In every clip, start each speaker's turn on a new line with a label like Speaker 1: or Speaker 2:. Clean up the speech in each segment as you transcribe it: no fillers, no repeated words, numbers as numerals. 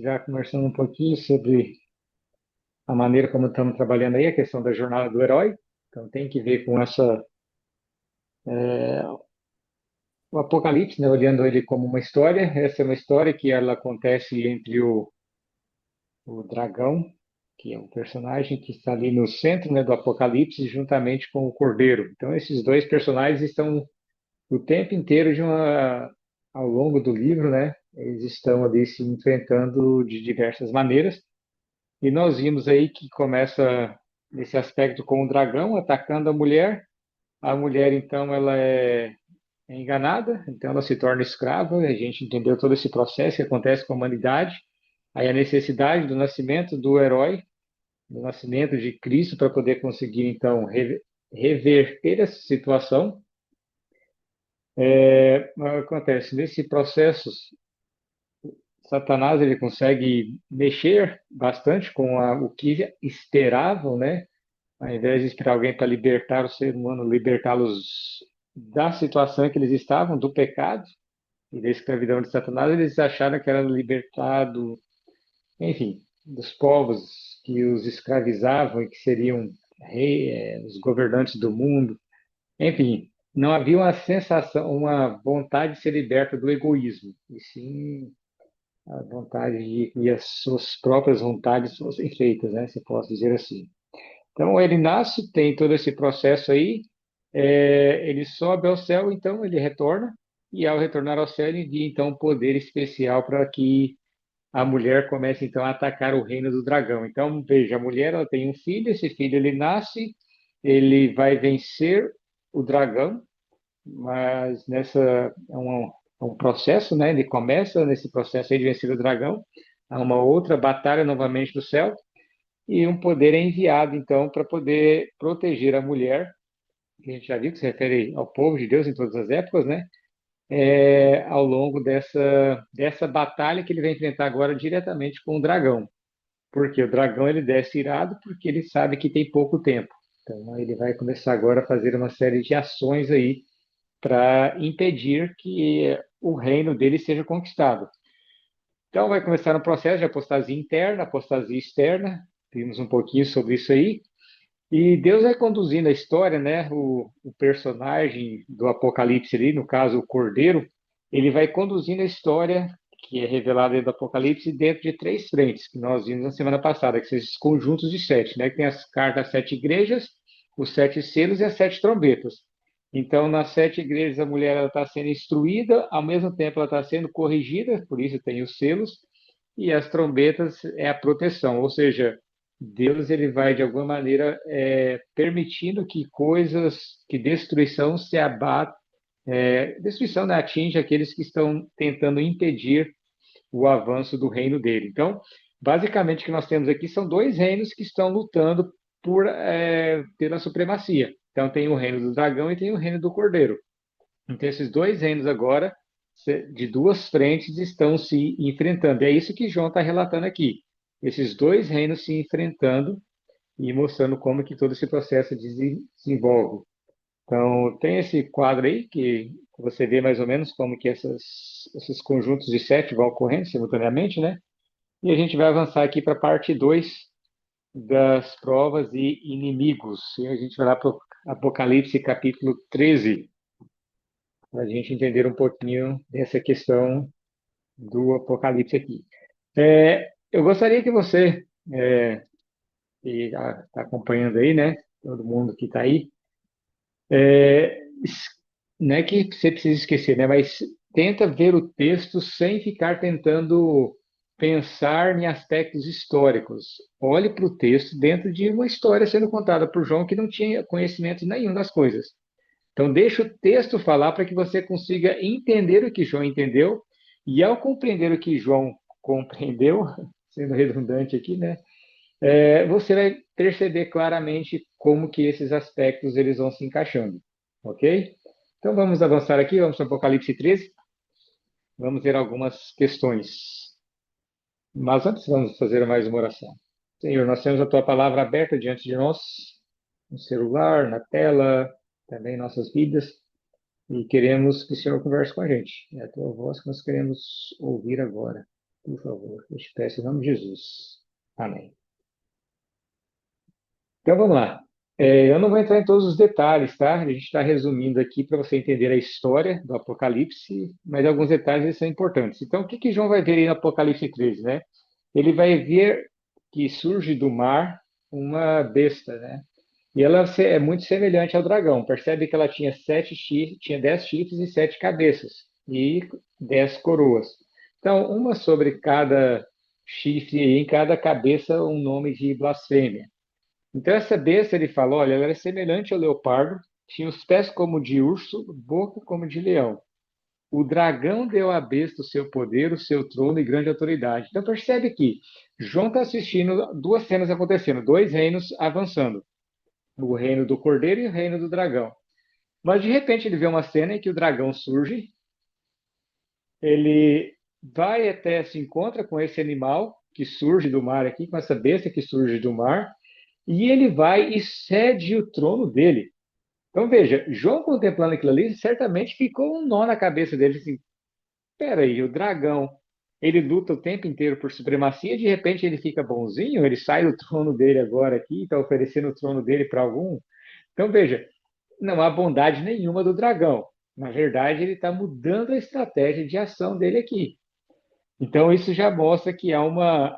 Speaker 1: já conversando um pouquinho sobre a maneira como estamos trabalhando aí, a questão da jornada do herói. Então, tem que ver com o Apocalipse, né? Olhando ele como uma história. Essa é uma história que ela acontece entre o dragão, que é um personagem que está ali no centro, né, do Apocalipse, juntamente com o Cordeiro. Então, esses dois personagens estão o tempo inteiro ao longo do livro, né? Eles estão ali se enfrentando de diversas maneiras. E nós vimos aí que começa nesse aspecto com o dragão atacando a mulher. A mulher, então, ela é enganada, então ela se torna escrava. A gente entendeu todo esse processo que acontece com a humanidade. Aí a necessidade do nascimento do herói, do nascimento de Cristo, para poder conseguir, então, reverter essa situação. Mas acontece nesse processo, Satanás ele consegue mexer bastante com o que esperavam, né? Ao invés de esperar alguém para libertar o ser humano, libertá-los da situação em que eles estavam, do pecado e da escravidão de Satanás, eles acharam que era libertado, enfim, dos povos que os escravizavam e que seriam os governantes do mundo. Enfim, não havia uma sensação, uma vontade de ser liberta do egoísmo, e sim a vontade de que as suas próprias vontades fossem feitas, né? Se posso dizer assim. Então, ele nasce, tem todo esse processo aí, ele sobe ao céu, então ele retorna, e ao retornar ao céu, ele envia então um poder especial para que a mulher comece então a atacar o reino do dragão. Então, veja, a mulher ela tem um filho, esse filho ele nasce, ele vai vencer o dragão, mas é um processo, né? Ele começa nesse processo aí de vencer o dragão, há uma outra batalha novamente do céu, e um poder é enviado, então, para poder proteger a mulher, que a gente já viu que se refere ao povo de Deus em todas as épocas, né? Ao longo dessa batalha que ele vai enfrentar agora diretamente com o dragão. Porque o dragão ele desce irado porque ele sabe que tem pouco tempo. Então, ele vai começar agora a fazer uma série de ações aí para impedir que o reino dele seja conquistado. Então, vai começar um processo de apostasia interna, apostasia externa. Vimos um pouquinho sobre isso aí. E Deus vai conduzindo a história, né? O personagem do Apocalipse ali, no caso o Cordeiro, ele vai conduzindo a história que é revelada dentro do Apocalipse dentro de três frentes, que nós vimos na semana passada, que são esses conjuntos de sete, né? Que tem as cartas das sete igrejas, os sete selos e as sete trombetas. Então, nas sete igrejas, a mulher está sendo instruída, ao mesmo tempo ela está sendo corrigida, por isso tem os selos, e as trombetas é a proteção, ou seja, Deus ele vai de alguma maneira permitindo que coisas, que destruição se abata, destruição, né, atinge aqueles que estão tentando impedir o avanço do reino dele. Então, basicamente o que nós temos aqui são dois reinos que estão lutando pela supremacia. Então, tem o reino do dragão e tem o reino do cordeiro. Então, esses dois reinos agora, de duas frentes, estão se enfrentando. É isso que João está relatando aqui. Esses dois reinos se enfrentando e mostrando como que todo esse processo desenvolve. Então, tem esse quadro aí que você vê mais ou menos como que esses conjuntos de sete vão ocorrendo simultaneamente, né? E a gente vai avançar aqui para a parte 2 das provas e inimigos. E a gente vai lá para o Apocalipse capítulo 13, para a gente entender um pouquinho dessa questão do Apocalipse aqui. Eu gostaria que você, que está acompanhando aí, né? Todo mundo que está aí, não é que você precisa esquecer, né? Mas tenta ver o texto sem ficar tentando pensar em aspectos históricos. Olhe para o texto dentro de uma história sendo contada por João que não tinha conhecimento nenhum das coisas. Então, deixa o texto falar para que você consiga entender o que João entendeu, e ao compreender o que João compreendeu, sendo redundante aqui, né? Você vai perceber claramente como que esses aspectos eles vão se encaixando, ok? Então vamos avançar aqui, vamos para o Apocalipse 13, vamos ver algumas questões. Mas antes vamos fazer mais uma oração. Senhor, nós temos a tua palavra aberta diante de nós, no celular, na tela, também em nossas vidas, e queremos que o Senhor converse com a gente. É a tua voz que nós queremos ouvir agora. por favor. Eu te peço em nome de Jesus. Amém. Então vamos lá. Eu não vou entrar em todos os detalhes, tá? A gente está resumindo aqui para você entender a história do Apocalipse, mas alguns detalhes eles são importantes. Então, o que que João vai ver aí no Apocalipse 13, né? Ele vai ver que surge do mar uma besta, né? E ela é muito semelhante ao dragão. Percebe que ela tinha 7 chifres, tinha 10 chifres e 7 cabeças e 10 coroas. Então, uma sobre cada chifre e em cada cabeça um nome de blasfêmia. Então, essa besta, ele fala, olha, ela era semelhante ao leopardo, tinha os pés como de urso, boca como de leão. O dragão deu à besta o seu poder, o seu trono e grande autoridade. Então, percebe que João está assistindo duas cenas acontecendo, dois reinos avançando. O reino do cordeiro e o reino do dragão. Mas, de repente, ele vê uma cena em que o dragão surge, ele vai até, se encontra com esse animal que surge do mar aqui, com essa besta que surge do mar, e ele vai e cede o trono dele. Então veja, João contemplando aquilo ali, certamente ficou um nó na cabeça dele, assim, peraí, o dragão, ele luta o tempo inteiro por supremacia, de repente ele fica bonzinho, ele sai do trono dele agora aqui, está oferecendo o trono dele para algum. Então veja, não há bondade nenhuma do dragão. Na verdade, ele está mudando a estratégia de ação dele aqui. Então isso já mostra que há uma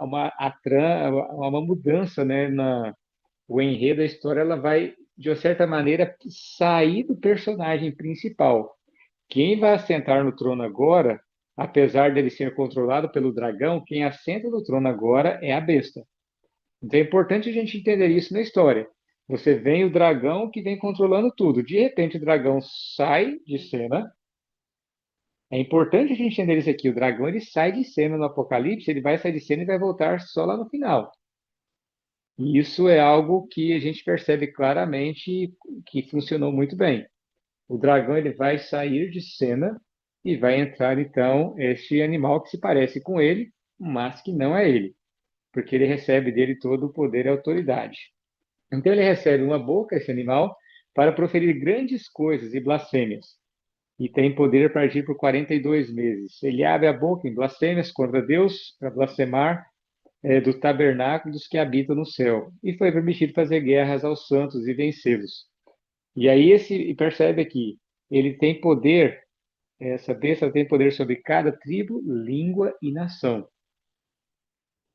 Speaker 1: mudança, né, o enredo da história, ela vai, de uma certa maneira, sair do personagem principal. Quem vai assentar no trono agora, apesar dele ser controlado pelo dragão, quem assenta no trono agora é a besta. Então é importante a gente entender isso na história. Você vem o dragão que vem controlando tudo. De repente o dragão sai de cena. É importante a gente entender isso aqui. O dragão ele sai de cena no Apocalipse, ele vai sair de cena e vai voltar só lá no final. E isso é algo que a gente percebe claramente que funcionou muito bem. O dragão ele vai sair de cena e vai entrar então este animal que se parece com ele, mas que não é ele, porque ele recebe dele todo o poder e autoridade. Então ele recebe uma boca, esse animal, para proferir grandes coisas e blasfêmias, e tem poder para agir por 42 meses. Ele abre a boca em blasfêmias contra Deus, para blasfemar do tabernáculo dos que habitam no céu, e foi permitido fazer guerras aos santos e vencê-los. E aí e percebe aqui, ele tem poder, essa besta tem poder sobre cada tribo, língua e nação.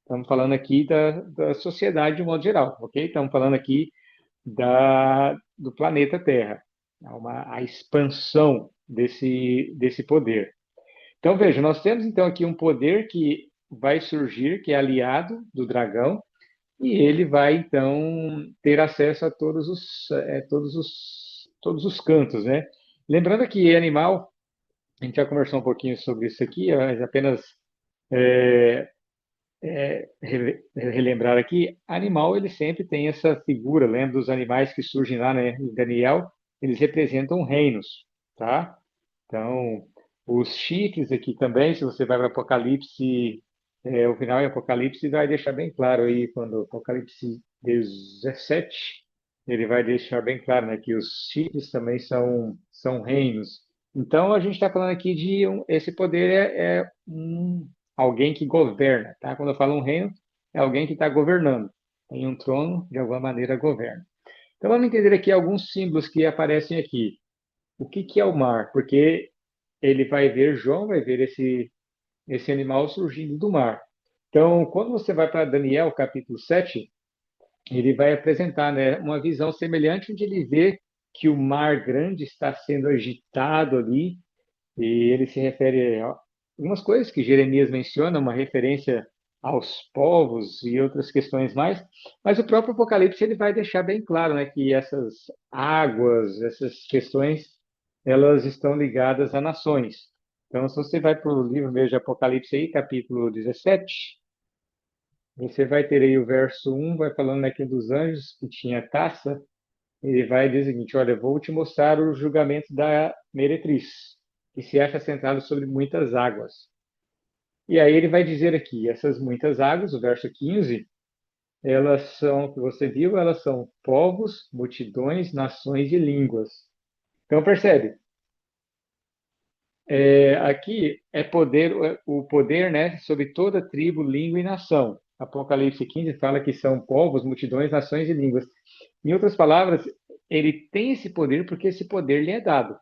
Speaker 1: Estamos falando aqui da sociedade de um modo geral, ok? Estamos falando aqui do planeta Terra, a expansão desse poder. Então, veja, nós temos então aqui um poder que vai surgir, que é aliado do dragão, e ele vai então ter acesso a todos os cantos, né? Lembrando que animal, a gente já conversou um pouquinho sobre isso aqui, mas apenas é, relembrar aqui, animal ele sempre tem essa figura, lembra dos animais que surgem lá, né, em Daniel, eles representam reinos, tá? Então, os chifres aqui também, se você vai para Apocalipse, o final em Apocalipse vai deixar bem claro aí, quando Apocalipse 17, ele vai deixar bem claro, né, que os chifres também são reinos. Então, a gente está falando aqui esse poder alguém que governa, tá? Quando eu falo um reino, é alguém que está governando. Tem um trono, de alguma maneira governa. Então, vamos entender aqui alguns símbolos que aparecem aqui. O que que é o mar? Porque João vai ver esse animal surgindo do mar. Então, quando você vai para Daniel, capítulo 7, ele vai apresentar, né, uma visão semelhante, onde ele vê que o mar grande está sendo agitado ali, e ele se refere a algumas coisas que Jeremias menciona, uma referência aos povos e outras questões mais, mas o próprio Apocalipse ele vai deixar bem claro, né, que essas águas, essas questões, elas estão ligadas a nações. Então, se você vai para o livro mesmo de Apocalipse aí, capítulo 17, você vai ter aí o verso 1, vai falando naquele dos anjos que tinha taça, ele vai dizer o seguinte: olha, vou te mostrar o julgamento da meretriz, que se acha sentado sobre muitas águas. E aí ele vai dizer aqui, essas muitas águas, o verso 15, elas são, que você viu, elas são povos, multidões, nações e línguas. Então percebe, Aqui é poder, o poder, né, sobre toda tribo, língua e nação. Apocalipse 15 fala que são povos, multidões, nações e línguas. Em outras palavras, ele tem esse poder porque esse poder lhe é dado,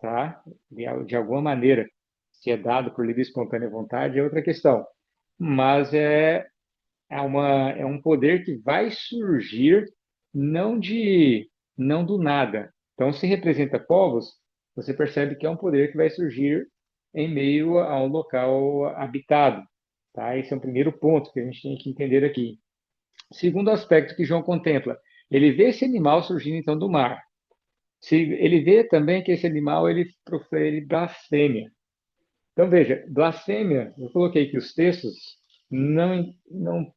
Speaker 1: tá? De alguma maneira. Se é dado por livre e espontânea vontade é outra questão. Mas é um poder que vai surgir não de, não do nada. Então, se representa povos, você percebe que é um poder que vai surgir em meio a um local habitado, tá? Esse é o primeiro ponto que a gente tem que entender aqui. Segundo aspecto que João contempla, ele vê esse animal surgindo então do mar. Se ele vê também que esse animal ele profere blasfêmia. Então, veja, blasfêmia, eu coloquei aqui os textos, não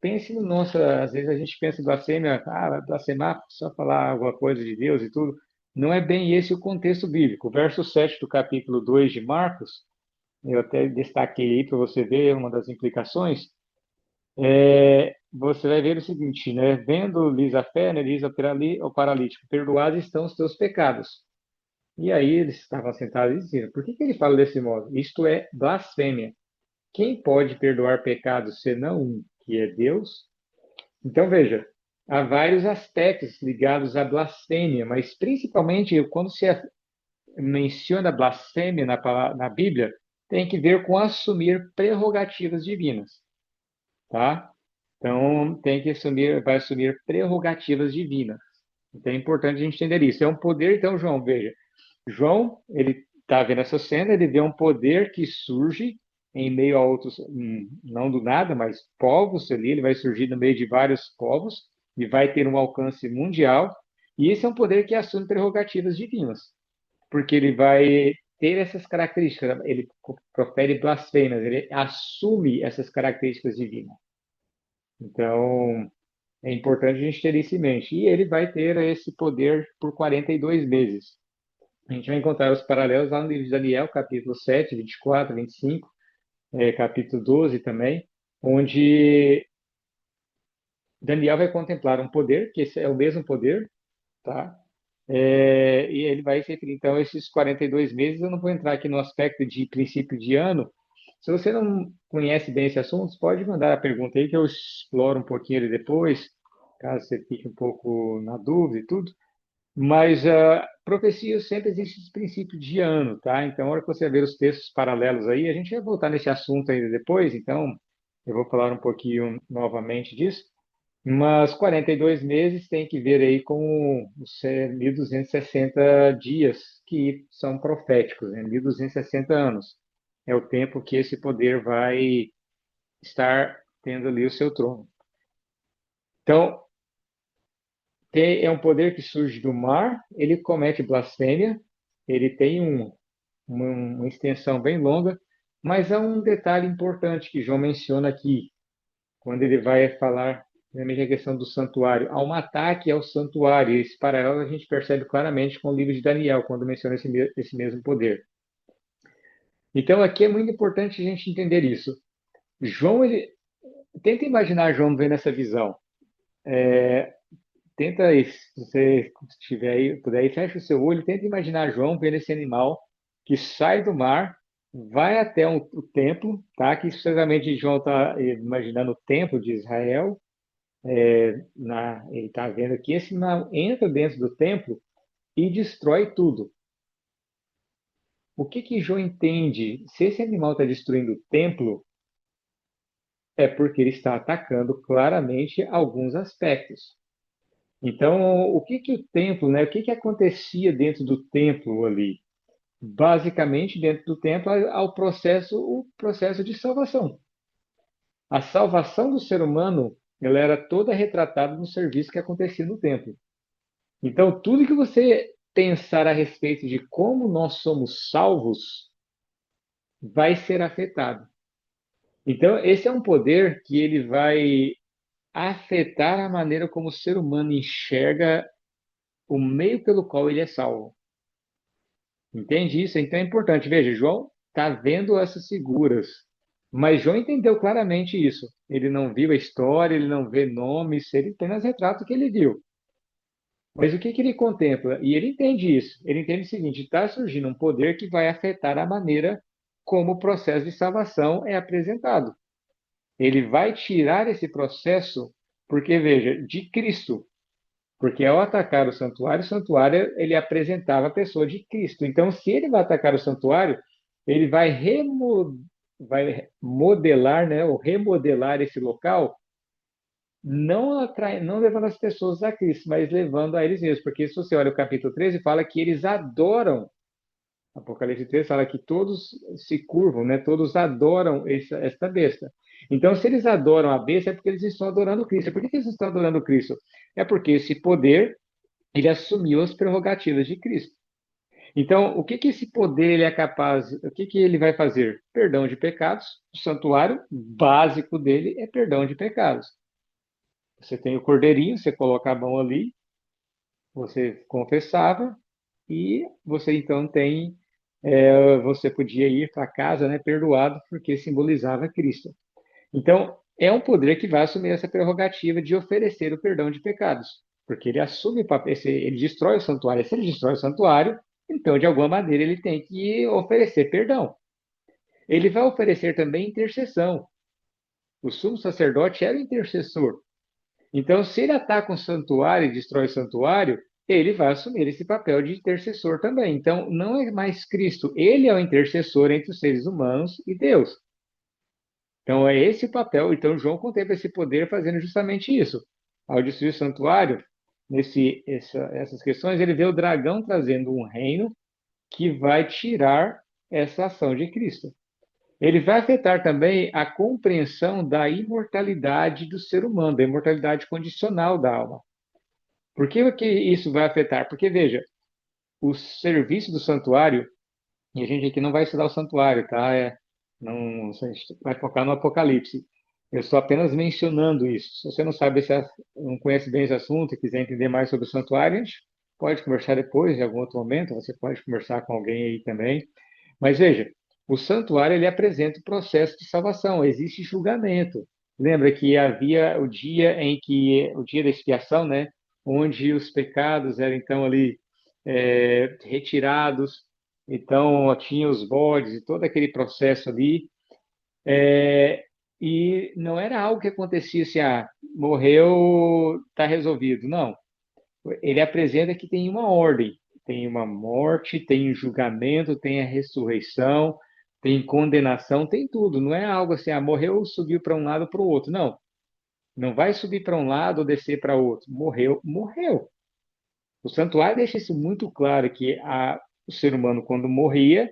Speaker 1: pense no nosso, às vezes a gente pensa em blasfêmia, vai blasfemar, só falar alguma coisa de Deus e tudo. Não é bem esse o contexto bíblico. O verso 7 do capítulo 2 de Marcos, eu até destaquei aí para você ver uma das implicações, você vai ver o seguinte, né? Vendo-lhes a fé, né, diz ao paralítico, perdoados estão os teus pecados. E aí eles estavam sentados e diziam, por que que ele fala desse modo? Isto é blasfêmia. Quem pode perdoar pecados senão um, que é Deus? Então, veja, há vários aspectos ligados à blasfêmia, mas principalmente quando se menciona blasfêmia na Bíblia, tem que ver com assumir prerrogativas divinas, tá? Então, vai assumir prerrogativas divinas. Então, é importante a gente entender isso. É um poder, então, João, veja, João, ele está vendo essa cena, ele vê um poder que surge em meio a outros, não do nada, mas povos ali, ele vai surgir no meio de vários povos e vai ter um alcance mundial. E esse é um poder que assume prerrogativas divinas, porque ele vai ter essas características, ele profere blasfêmias, ele assume essas características divinas. Então, é importante a gente ter isso em mente. E ele vai ter esse poder por 42 meses. A gente vai encontrar os paralelos lá no livro de Daniel, capítulo 7, 24, 25, capítulo 12 também, onde Daniel vai contemplar um poder, que esse é o mesmo poder, tá? E ele vai se referir, então, a esses 42 meses. Eu não vou entrar aqui no aspecto de princípio de ano. Se você não conhece bem esse assunto, pode mandar a pergunta aí que eu exploro um pouquinho ele depois, caso você fique um pouco na dúvida e tudo. Mas profecia sempre existe esse princípio de ano, tá? Então, a hora que você ver os textos paralelos aí, a gente vai voltar nesse assunto ainda depois, então eu vou falar um pouquinho novamente disso. Mas 42 meses tem que ver aí com os 1.260 dias que são proféticos, né? 1.260 anos. É o tempo que esse poder vai estar tendo ali o seu trono. Então, é um poder que surge do mar, ele comete blasfêmia, ele tem uma extensão bem longa, mas há um detalhe importante que João menciona aqui, quando ele vai falar realmente a questão do santuário. Há um ataque ao santuário, e esse paralelo a gente percebe claramente com o livro de Daniel, quando menciona esse mesmo poder. Então, aqui é muito importante a gente entender isso. João, tenta imaginar João vendo essa visão. Tenta aí, se você estiver aí, puder aí, fecha o seu olho, e tenta imaginar João vendo esse animal que sai do mar, vai até o templo, tá? Que especificamente João está imaginando o templo de Israel, ele está vendo que esse animal entra dentro do templo e destrói tudo. O que que João entende? Se esse animal está destruindo o templo, é porque ele está atacando claramente alguns aspectos. Então, o que que o templo, né? O que que acontecia dentro do templo ali? Basicamente, dentro do templo, há o processo de salvação. A salvação do ser humano, ela era toda retratada no serviço que acontecia no templo. Então, tudo que você pensar a respeito de como nós somos salvos vai ser afetado. Então, esse é um poder que ele vai afetar a maneira como o ser humano enxerga o meio pelo qual ele é salvo. Entende isso? Então é importante. Veja, João está vendo essas figuras, mas João entendeu claramente isso. Ele não viu a história, ele não vê nomes, ele apenas retrata o que ele viu. Mas o que que ele contempla? E ele entende isso. Ele entende o seguinte: está surgindo um poder que vai afetar a maneira como o processo de salvação é apresentado. Ele vai tirar esse processo, porque veja, de Cristo. Porque ao atacar o santuário ele apresentava a pessoa de Cristo. Então, se ele vai atacar o santuário, ele vai modelar, né, ou remodelar esse local, não levando as pessoas a Cristo, mas levando a eles mesmos. Porque se você olha o capítulo 13, fala que eles adoram. Apocalipse 13 fala que todos se curvam, né? Todos adoram esta besta. Então, se eles adoram a besta, é porque eles estão adorando Cristo. Por que eles estão adorando Cristo? É porque esse poder ele assumiu as prerrogativas de Cristo. Então, o que que esse poder ele é capaz, o que que ele vai fazer? Perdão de pecados. O santuário básico dele é perdão de pecados. Você tem o cordeirinho, você coloca a mão ali, você confessava e você então você podia ir para casa, né, perdoado, porque simbolizava Cristo. Então, é um poder que vai assumir essa prerrogativa de oferecer o perdão de pecados, porque ele assume o papel, ele destrói o santuário. Se ele destrói o santuário, então, de alguma maneira, ele tem que oferecer perdão. Ele vai oferecer também intercessão. O sumo sacerdote era o intercessor. Então, se ele ataca um santuário e destrói o santuário, ele vai assumir esse papel de intercessor também. Então, não é mais Cristo, ele é o intercessor entre os seres humanos e Deus. Então, é esse o papel. Então, João contempla esse poder fazendo justamente isso. Ao destruir o santuário, essas questões, ele vê o dragão trazendo um reino que vai tirar essa ação de Cristo. Ele vai afetar também a compreensão da imortalidade do ser humano, da imortalidade condicional da alma. Por que isso vai afetar? Porque, veja, o serviço do santuário, e a gente aqui não vai estudar o santuário, tá? Não, a gente vai focar no Apocalipse. Eu estou apenas mencionando isso. Se você não sabe, não conhece bem esse assunto e quiser entender mais sobre o santuário, a gente pode conversar depois, em algum outro momento. Você pode conversar com alguém aí também. Mas veja, o santuário ele apresenta o processo de salvação. Existe julgamento. Lembra que havia o dia da expiação, né? Onde os pecados eram então ali retirados. Então tinha os bodes e todo aquele processo ali. É, e não era algo que acontecia assim, morreu, está resolvido. Não. Ele apresenta que tem uma ordem, tem uma morte, tem um julgamento, tem a ressurreição, tem condenação, tem tudo. Não é algo assim, morreu, subiu para um lado ou para o outro. Não, não vai subir para um lado ou descer para outro. Morreu, morreu. O santuário deixa isso muito claro que o ser humano, quando morria,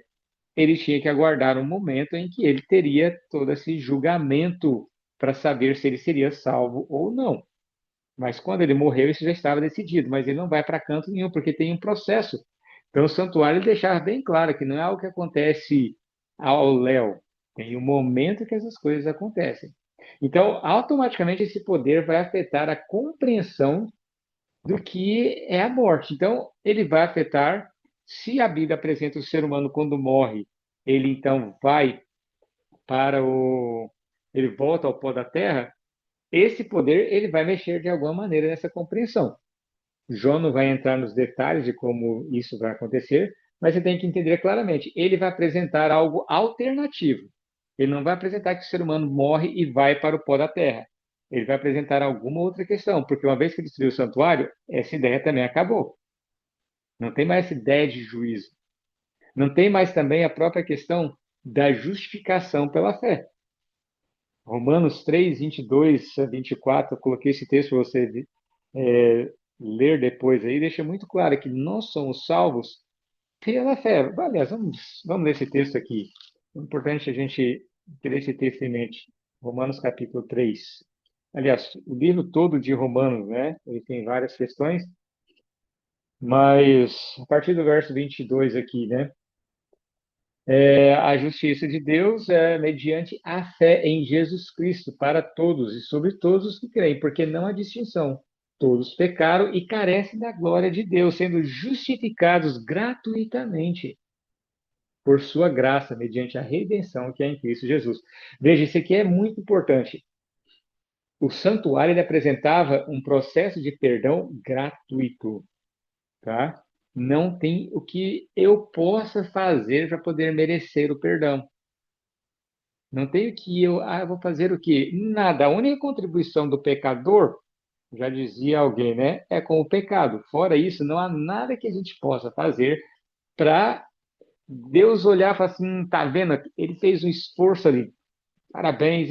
Speaker 1: ele tinha que aguardar um momento em que ele teria todo esse julgamento para saber se ele seria salvo ou não. Mas quando ele morreu, isso já estava decidido, mas ele não vai para canto nenhum, porque tem um processo. Então, o santuário ele deixava bem claro que não é algo que acontece ao léu, tem um momento que essas coisas acontecem. Então, automaticamente, esse poder vai afetar a compreensão do que é a morte. Então, ele vai afetar, se a Bíblia apresenta o ser humano quando morre, ele então vai para o. Ele volta ao pó da terra, esse poder ele vai mexer de alguma maneira nessa compreensão. João não vai entrar nos detalhes de como isso vai acontecer, mas você tem que entender claramente. Ele vai apresentar algo alternativo. Ele não vai apresentar que o ser humano morre e vai para o pó da terra. Ele vai apresentar alguma outra questão, porque uma vez que destruiu o santuário, essa ideia também acabou. Não tem mais essa ideia de juízo. Não tem mais também a própria questão da justificação pela fé. Romanos 3, 22 a 24, eu coloquei esse texto para você ler depois aí, deixa muito claro que nós somos salvos pela fé. Aliás, vamos ler esse texto aqui. É importante a gente ter esse texto em mente. Romanos capítulo 3. Aliás, o livro todo de Romanos, né? Ele tem várias questões, mas a partir do verso 22 aqui, né? A justiça de Deus é mediante a fé em Jesus Cristo para todos e sobre todos os que creem, porque não há distinção. Todos pecaram e carecem da glória de Deus, sendo justificados gratuitamente por sua graça, mediante a redenção que é em Cristo Jesus. Veja, isso aqui é muito importante. O santuário ele apresentava um processo de perdão gratuito. tá? Não tem o que eu possa fazer para poder merecer o perdão. Não tem o que eu vou fazer o quê? Nada. A única contribuição do pecador, já dizia alguém, né, é com o pecado. Fora isso, não há nada que a gente possa fazer para Deus olhar e falar assim, tá vendo? Ele fez um esforço ali. Parabéns,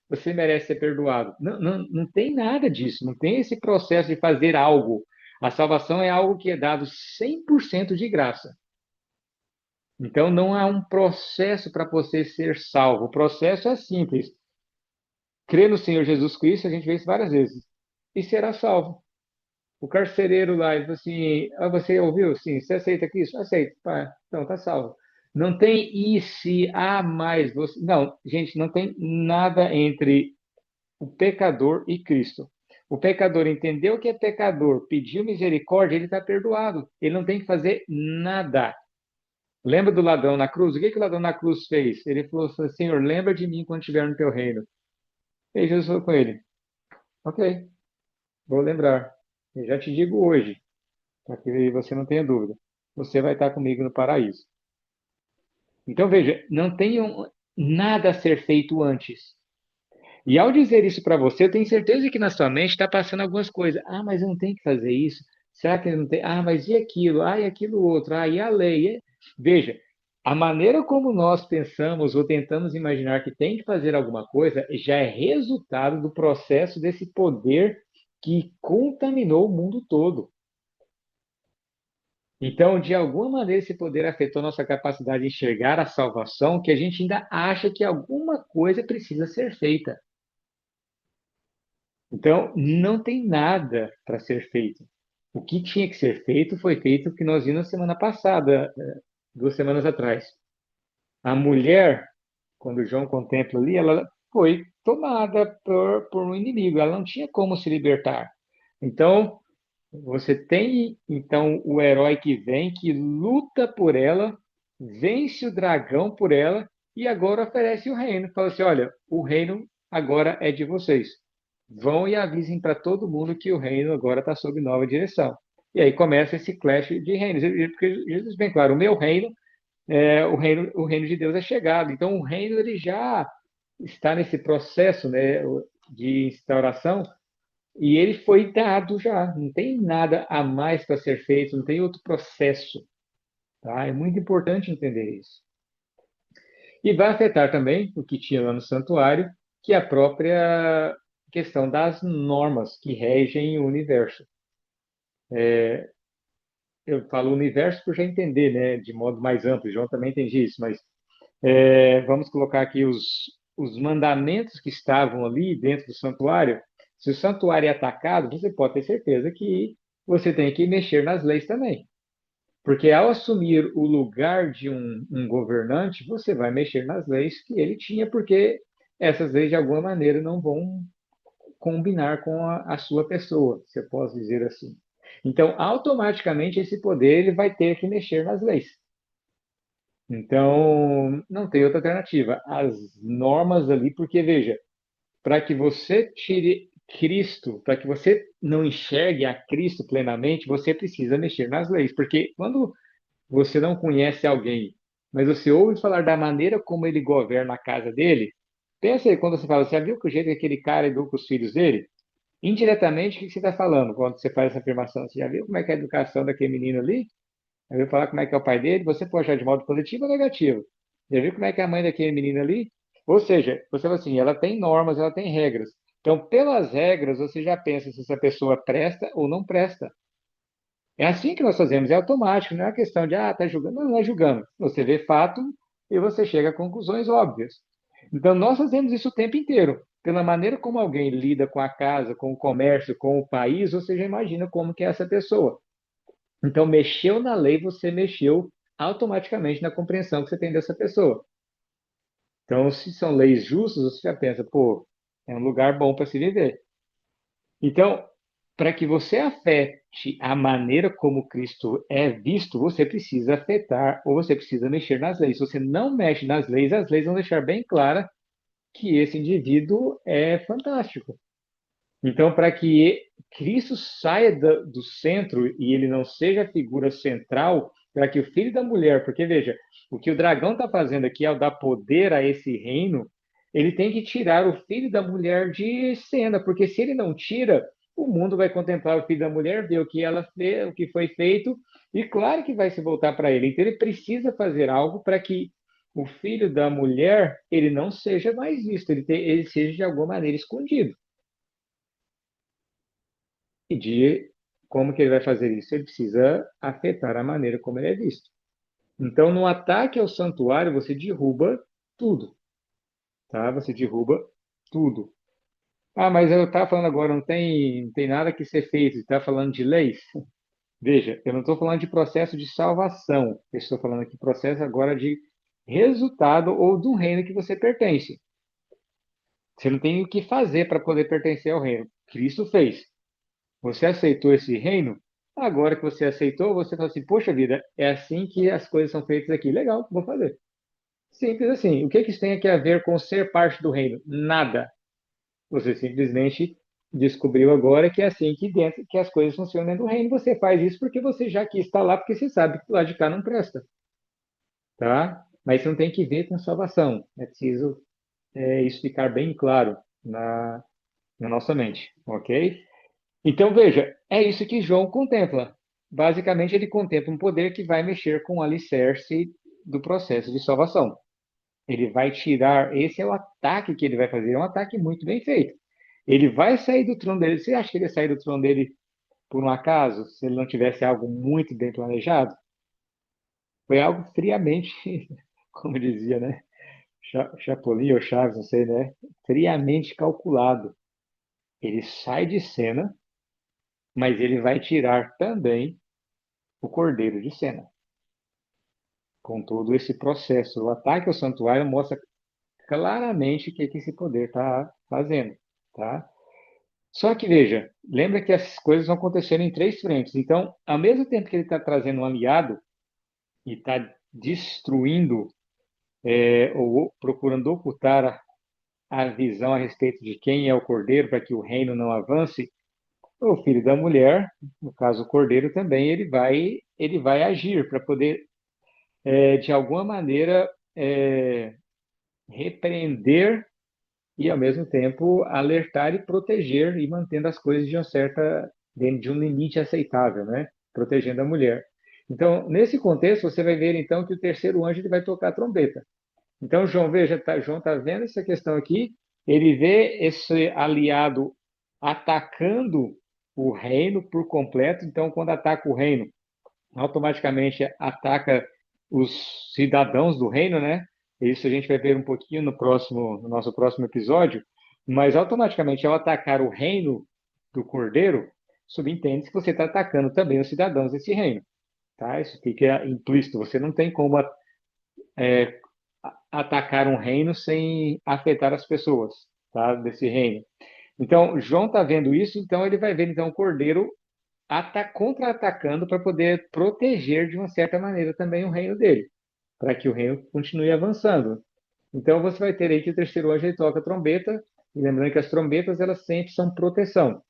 Speaker 1: você merece ser perdoado. Não, não, não tem nada disso, não tem esse processo de fazer algo. A salvação é algo que é dado 100% de graça. Então não há um processo para você ser salvo. O processo é simples. Crer no Senhor Jesus Cristo, a gente vê isso várias vezes, e será salvo. O carcereiro lá, ele falou assim: você ouviu? Sim, você aceita Cristo? Aceito. Pá, então tá salvo. Não tem e se há mais você. Não, gente, não tem nada entre o pecador e Cristo. O pecador entendeu que é pecador, pediu misericórdia, ele está perdoado. Ele não tem que fazer nada. Lembra do ladrão na cruz? O que, que o ladrão na cruz fez? Ele falou assim: Senhor, lembra de mim quando estiver no teu reino. E Jesus falou com ele: Ok, vou lembrar. Eu já te digo hoje, para que você não tenha dúvida. Você vai estar comigo no paraíso. Então, veja, não tem nada a ser feito antes. E ao dizer isso para você, eu tenho certeza que na sua mente está passando algumas coisas. Ah, mas eu não tenho que fazer isso. Será que eu não tem? Ah, mas e aquilo? Ah, e aquilo outro? Ah, e a lei? Veja, a maneira como nós pensamos ou tentamos imaginar que tem que fazer alguma coisa já é resultado do processo desse poder que contaminou o mundo todo. Então, de alguma maneira, esse poder afetou nossa capacidade de enxergar a salvação, que a gente ainda acha que alguma coisa precisa ser feita. Então, não tem nada para ser feito. O que tinha que ser feito foi feito o que nós vimos na semana passada, 2 semanas atrás. A mulher, quando João contempla ali, ela foi tomada por um inimigo, ela não tinha como se libertar. Então, você tem então o herói que vem, que luta por ela, vence o dragão por ela e agora oferece o reino. Fala assim: olha, o reino agora é de vocês. Vão e avisem para todo mundo que o reino agora está sob nova direção. E aí começa esse clash de reinos. Porque Jesus bem claro, o meu reino o reino de Deus é chegado. Então o reino ele já está nesse processo, né, de instauração e ele foi dado já, não tem nada a mais para ser feito, não tem outro processo, tá? É muito importante entender isso. E vai afetar também o que tinha lá no santuário, que é a própria questão das normas que regem o universo. Eu falo universo por já entender, né, de modo mais amplo, João também entende isso, mas vamos colocar aqui os mandamentos que estavam ali dentro do santuário. Se o santuário é atacado, você pode ter certeza que você tem que mexer nas leis também. Porque ao assumir o lugar de um governante, você vai mexer nas leis que ele tinha, porque essas leis, de alguma maneira, não vão combinar com a sua pessoa, se eu posso dizer assim. Então, automaticamente, esse poder ele vai ter que mexer nas leis. Então, não tem outra alternativa. As normas ali, porque veja, para que você tire Cristo, para que você não enxergue a Cristo plenamente, você precisa mexer nas leis. Porque quando você não conhece alguém, mas você ouve falar da maneira como ele governa a casa dele, pensa aí quando você fala, você já viu que o jeito que aquele cara educa os filhos dele? Indiretamente, o que você está falando quando você faz essa afirmação? Você já viu como é que é a educação daquele menino ali? Já viu falar como é que é o pai dele? Você pode achar de modo positivo ou negativo. Já viu como é que é a mãe daquele menino ali? Ou seja, você fala assim, ela tem normas, ela tem regras. Então, pelas regras, você já pensa se essa pessoa presta ou não presta. É assim que nós fazemos, é automático, não é uma questão de, tá julgando, não, não é julgando. Você vê fato e você chega a conclusões óbvias. Então, nós fazemos isso o tempo inteiro. Pela maneira como alguém lida com a casa, com o comércio, com o país, você já imagina como que é essa pessoa. Então, mexeu na lei, você mexeu automaticamente na compreensão que você tem dessa pessoa. Então, se são leis justas, você já pensa, pô, é um lugar bom para se viver. Então, para que você afete a maneira como Cristo é visto, você precisa afetar ou você precisa mexer nas leis. Se você não mexe nas leis, as leis vão deixar bem clara que esse indivíduo é fantástico. Então, para que Cristo saia do centro e ele não seja a figura central, para que o filho da mulher, porque veja, o que o dragão está fazendo aqui ao dar poder a esse reino, ele tem que tirar o filho da mulher de cena, porque se ele não tira, o mundo vai contemplar o filho da mulher, ver o que ela fez, o que foi feito, e claro que vai se voltar para ele. Então ele precisa fazer algo para que o filho da mulher ele não seja mais visto, ele seja de alguma maneira escondido. Medir como que ele vai fazer isso. Ele precisa afetar a maneira como ele é visto. Então, no ataque ao santuário, você derruba tudo, tá? Você derruba tudo. Ah, mas eu estava falando agora, não tem nada que ser feito. Está falando de leis? Veja, eu não estou falando de processo de salvação. Eu estou falando aqui processo agora de resultado ou do reino que você pertence. Você não tem o que fazer para poder pertencer ao reino. Cristo fez. Você aceitou esse reino? Agora que você aceitou, você fala assim: poxa vida, é assim que as coisas são feitas aqui. Legal, vou fazer. Simples assim. O que que isso tem aqui a ver com ser parte do reino? Nada. Você simplesmente descobriu agora que é assim que dentro que as coisas funcionam dentro do reino. Você faz isso porque você já quis estar lá, porque você sabe que lá de cá não presta, tá? Mas isso não tem que ver com salvação. É preciso isso ficar bem claro na nossa mente, ok? Então, veja, é isso que João contempla. Basicamente, ele contempla um poder que vai mexer com o alicerce do processo de salvação. Ele vai tirar, esse é o ataque que ele vai fazer, é um ataque muito bem feito. Ele vai sair do trono dele. Você acha que ele ia sair do trono dele por um acaso, se ele não tivesse algo muito bem planejado? Foi algo friamente, como dizia, né? Chapolin ou Chaves, não sei, né? Friamente calculado. Ele sai de cena, mas ele vai tirar também o cordeiro de cena, com todo esse processo. O ataque ao santuário mostra claramente o que, que esse poder está fazendo, tá? Só que veja, lembra que as coisas vão acontecendo em três frentes. Então, ao mesmo tempo que ele está trazendo um aliado e está destruindo ou procurando ocultar a visão a respeito de quem é o cordeiro para que o reino não avance, o filho da mulher, no caso o cordeiro também, ele vai agir para poder de alguma maneira é, repreender e, ao mesmo tempo, alertar e proteger e mantendo as coisas de uma certa, dentro de um limite aceitável, né? Protegendo a mulher. Então, nesse contexto, você vai ver então que o terceiro anjo ele vai tocar a trombeta. Então, João, veja, João está vendo essa questão aqui, ele vê esse aliado atacando o reino por completo. Então, quando ataca o reino, automaticamente ataca os cidadãos do reino, né? Isso a gente vai ver um pouquinho no nosso próximo episódio. Mas automaticamente, ao atacar o reino do Cordeiro, subentende que você está atacando também os cidadãos desse reino, tá? Isso fica implícito. Você não tem como atacar um reino sem afetar as pessoas, tá? Desse reino. Então, João está vendo isso, então ele vai ver então o Cordeiro contra-atacando para poder proteger de uma certa maneira também o reino dele, para que o reino continue avançando. Então você vai ter aí que o terceiro anjo ele toca a trombeta, e lembrando que as trombetas elas sempre são proteção,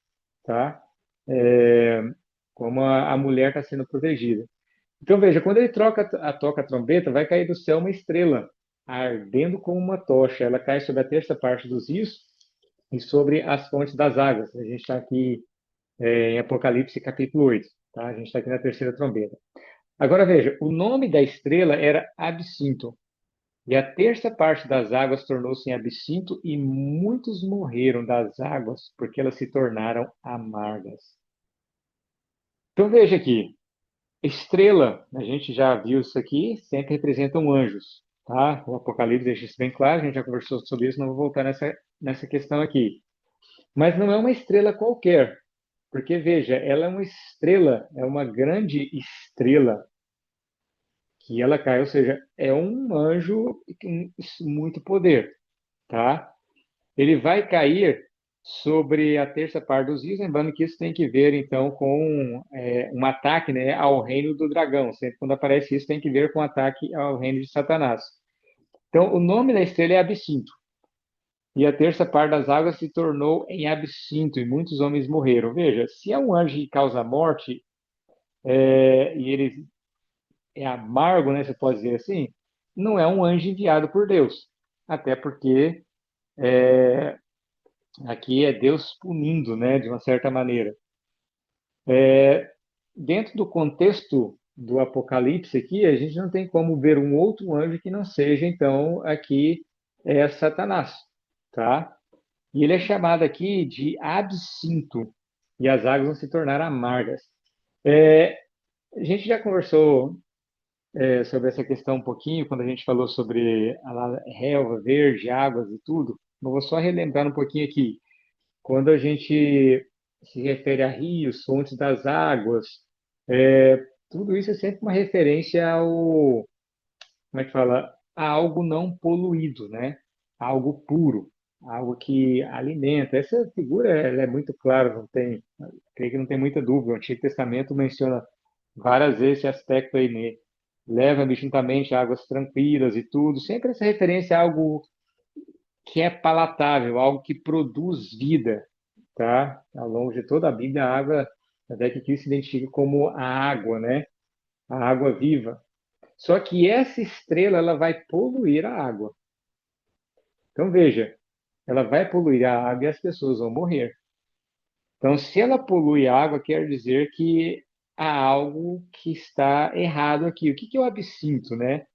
Speaker 1: tá? É, como a mulher está sendo protegida. Então veja, quando ele toca a trombeta, vai cair do céu uma estrela, ardendo como uma tocha. Ela cai sobre a terça parte dos rios e sobre as fontes das águas. A gente está aqui em Apocalipse capítulo 8. Tá? A gente está aqui na terceira trombeta. Agora veja, o nome da estrela era Absinto. E a terça parte das águas tornou-se em absinto, e muitos morreram das águas, porque elas se tornaram amargas. Então veja aqui, estrela, a gente já viu isso aqui, sempre representam anjos. Tá? O Apocalipse deixa isso bem claro, a gente já conversou sobre isso, não vou voltar nessa questão aqui. Mas não é uma estrela qualquer. Porque, veja, ela é uma estrela, é uma grande estrela que ela cai, ou seja, é um anjo com muito poder, tá? Ele vai cair sobre a terça parte dos rios, lembrando que isso tem que ver, então, com um ataque, né, ao reino do dragão. Sempre quando aparece isso, tem que ver com o ataque ao reino de Satanás. Então, o nome da estrela é Absinto. e a terça parte das águas se tornou em absinto, e muitos homens morreram. Veja, se é um anjo que causa morte, e ele é amargo, né, você pode dizer assim, não é um anjo enviado por Deus. Até porque aqui é Deus punindo, né, de uma certa maneira. Dentro do contexto do Apocalipse aqui, a gente não tem como ver um outro anjo que não seja, então, aqui Satanás, tá? E ele é chamado aqui de absinto, e as águas vão se tornar amargas. É, a gente já conversou sobre essa questão um pouquinho, quando a gente falou sobre a relva verde, águas e tudo. Eu vou só relembrar um pouquinho aqui. Quando a gente se refere a rios, fontes das águas, tudo isso é sempre uma referência ao, como é que fala, a algo não poluído, né? Algo puro, algo que alimenta. Essa figura ela é muito clara, não tem, creio que não tem muita dúvida. O Antigo Testamento menciona várias vezes esse aspecto aí, né? Leva-me juntamente a águas tranquilas e tudo. Sempre essa referência a algo que é palatável, algo que produz vida, tá? Ao longo de toda a Bíblia, a água, até que Cristo se identifica como a água, né? A água viva. Só que essa estrela, ela vai poluir a água. Então, veja, ela vai poluir a água e as pessoas vão morrer. Então, se ela polui a água, quer dizer que há algo que está errado aqui. O que que é o absinto, né?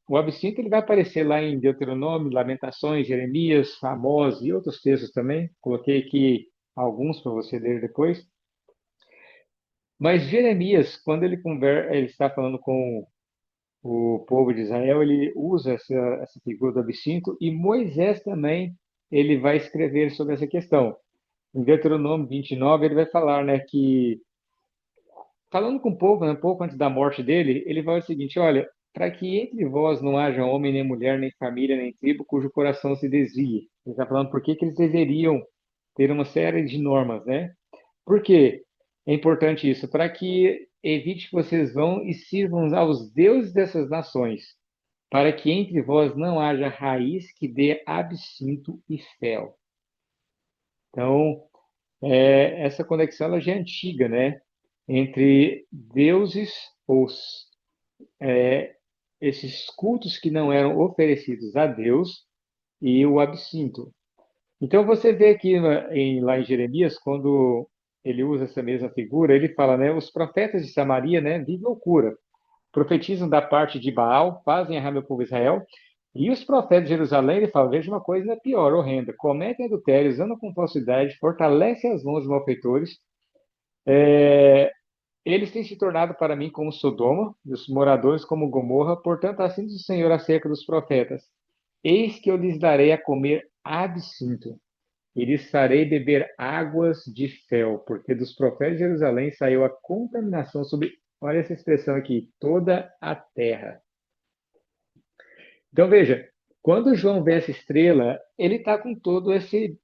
Speaker 1: O absinto ele vai aparecer lá em Deuteronômio, Lamentações, Jeremias, Amós e outros textos também. Coloquei aqui alguns para você ler depois. Mas Jeremias, quando ele está falando com o povo de Israel, ele usa essa figura do absinto, e Moisés também ele vai escrever sobre essa questão. Em Deuteronômio 29, ele vai falar, né, que falando com o povo, né, um pouco antes da morte dele, ele vai dizer o seguinte: olha, para que entre vós não haja homem, nem mulher, nem família, nem tribo cujo coração se desvie. Ele está falando por que que eles deveriam ter uma série de normas, né? Por quê? É importante isso, para que evite que vocês vão e sirvam aos deuses dessas nações, para que entre vós não haja raiz que dê absinto e fel. Então, essa conexão ela já é antiga, né? Entre deuses, esses cultos que não eram oferecidos a Deus e o absinto. Então você vê aqui lá em Jeremias, quando ele usa essa mesma figura, ele fala, né? Os profetas de Samaria, né? Vivem loucura, profetizam da parte de Baal, fazem errar meu povo Israel. E os profetas de Jerusalém, ele fala, veja uma coisa ainda pior, horrenda, cometem adultérios, andam com falsidade, fortalecem as mãos dos malfeitores. Eles têm se tornado para mim como Sodoma, e os moradores como Gomorra, portanto, assim diz o Senhor acerca dos profetas: eis que eu lhes darei a comer absinto, e lhes farei beber águas de fel, porque dos profetas de Jerusalém saiu a contaminação sobre, olha essa expressão aqui, toda a terra. Então veja, quando João vê essa estrela, ele está com todo esse,